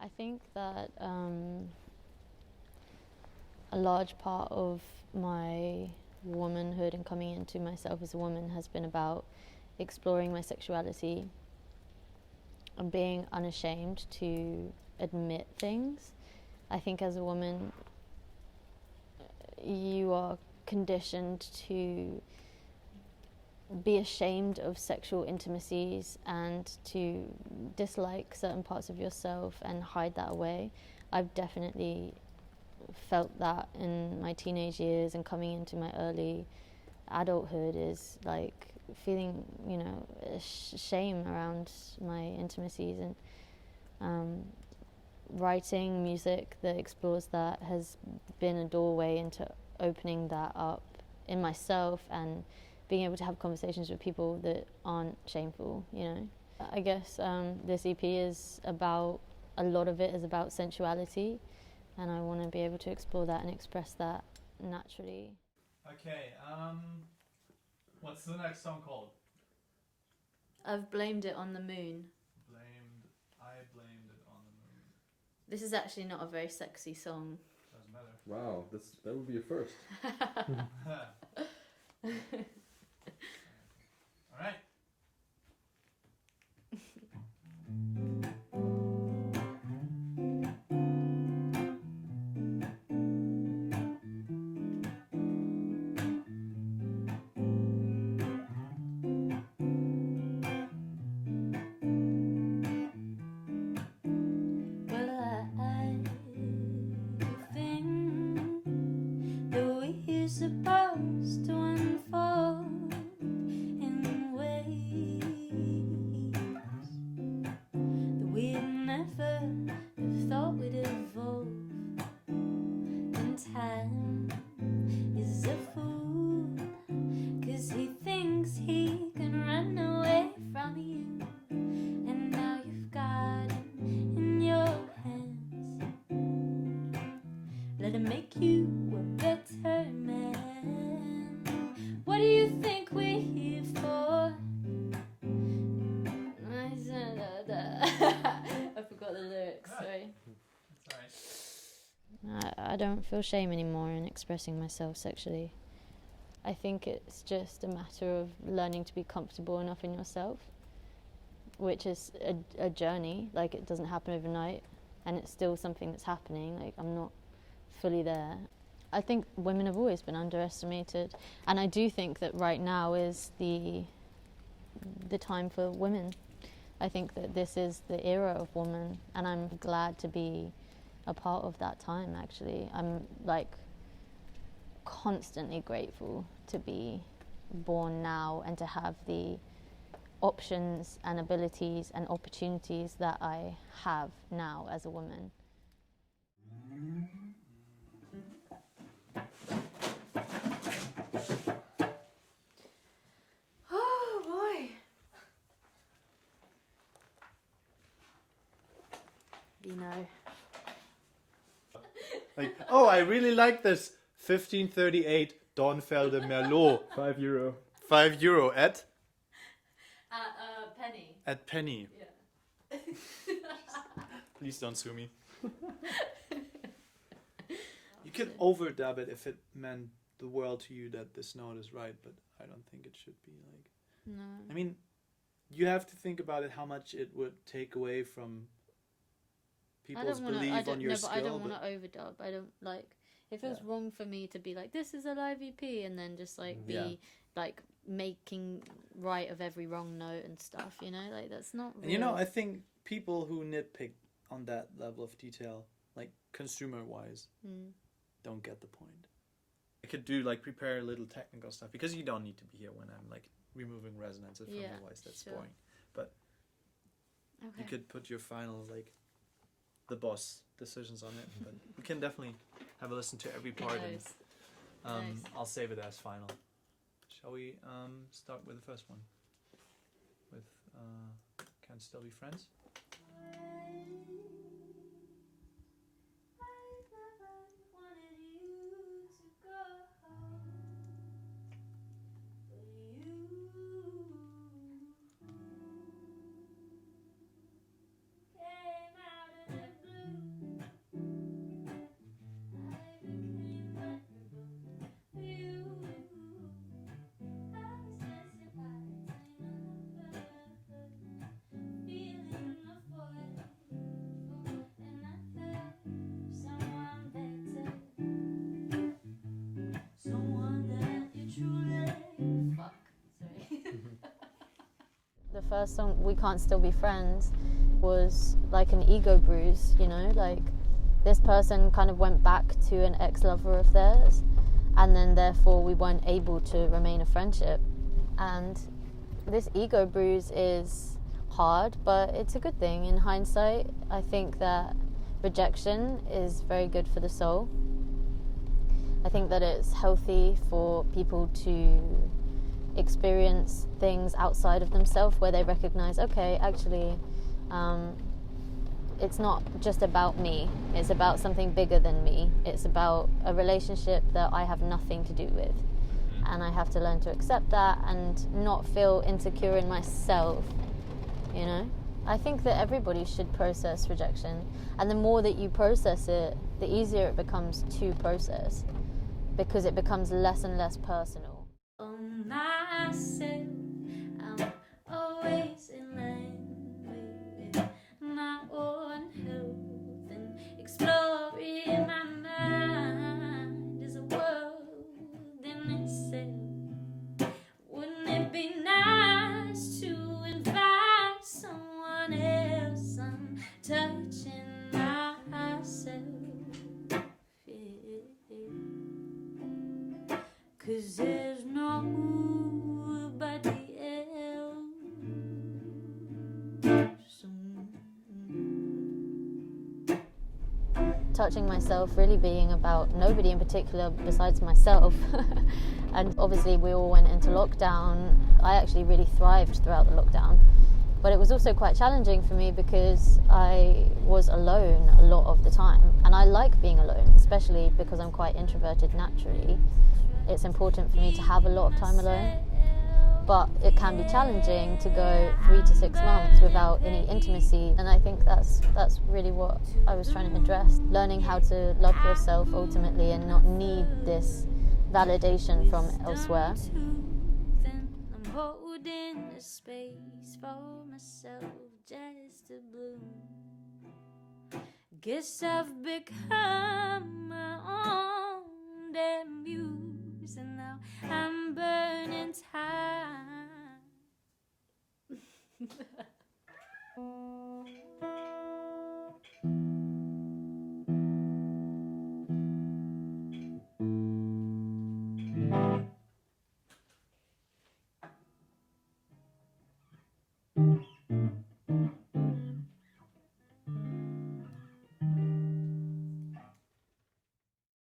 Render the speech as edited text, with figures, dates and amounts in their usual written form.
I think that a large part of my womanhood and coming into myself as a woman has been about exploring my sexuality and being unashamed to admit things. I think as a woman, you are conditioned to be ashamed of sexual intimacies and to dislike certain parts of yourself and hide that away. I've definitely felt that in my teenage years, and coming into my early adulthood is like feeling, you know, shame around my intimacies, and writing music that explores that has been a doorway into opening that up in myself and being able to have conversations with people that aren't shameful, you know. I guess this EP is about, a lot of it is about sensuality, and I want to be able to explore that and express that naturally. Okay, what's the next song called? I've blamed it on the moon. I blamed it on the moon. This is actually not a very sexy song. Doesn't matter. Wow, that would be a first. All right. Supposed to unfold in ways that we'd never have thought we'd evolve. And time is a fool, 'cause he thinks he can run away from you, and now you've got him in your hands. Let him make you a better man. What do you think we're here for? I forgot the lyrics, sorry. That's alright. I don't feel shame anymore in expressing myself sexually. I think it's just a matter of learning to be comfortable enough in yourself, which is a journey. Like, it doesn't happen overnight, and it's still something that's happening. Like, I'm not fully there. I think women have always been underestimated, and I do think that right now is the time for women. I think that this is the era of woman, and I'm glad to be a part of that time, actually. I'm like constantly grateful to be born now and to have the options and abilities and opportunities that I have now as a woman. Oh boy. You know. Like, oh, I really like this 1538 Dornfelder Merlot. €5. €5 at Penny. at Penny. Yeah. Please don't sue me. You could overdub it if it meant the world to you that this note is right, but I don't think it should be like. No. I mean, you have to think about it, how much it would take away from people's belief on your skill. But I don't want to overdub. I don't like. It feels wrong for me to be like, this is a live EP, and then just like be like making right of every wrong note and stuff. You know, like that's not. Real. And you know, I think people who nitpick on that level of detail, like consumer-wise, don't get the point. I could do like prepare a little technical stuff, because you don't need to be here when I'm like removing resonances from your voice. That's boring. But you could put your final like the boss decisions on it. But we can definitely have a listen to every part, and I'll save it as final. Shall we start with the first one? With Can Still Be Friends? Came out of the blue. The first song, We Can't Still Be Friends, was like an ego bruise, you know, like this person kind of went back to an ex-lover of theirs, and then therefore we weren't able to remain a friendship. And this ego bruise is hard, but it's a good thing. In hindsight, I think that rejection is very good for the soul. I think that it's healthy for people to experience things outside of themselves where they recognize, okay, actually, it's not just about me. It's about something bigger than me. It's about a relationship that I have nothing to do with. And I have to learn to accept that and not feel insecure in myself, you know? I think that everybody should process rejection. And the more that you process it, the easier it becomes to process, because it becomes less and less personal. On myself, I'm always in line with my own health and exploring my mind is a world in itself. Wouldn't it be nice to invite someone else? I'm touching myself, yeah. 'Cause there's nobody else. Touching myself really being about nobody in particular besides myself. And obviously we all went into lockdown. I actually really thrived throughout the lockdown. But it was also quite challenging for me because I was alone a lot of the time. And I like being alone, especially because I'm quite introverted naturally. It's important for me to have a lot of time alone. But it can be challenging to go 3 to 6 months without any intimacy. And I think that's really what I was trying to address. Learning how to love yourself ultimately and not need this validation from elsewhere. I'm holding a space for myself just to bloom. Guess I've become my own damn muse, and now I'm burning time.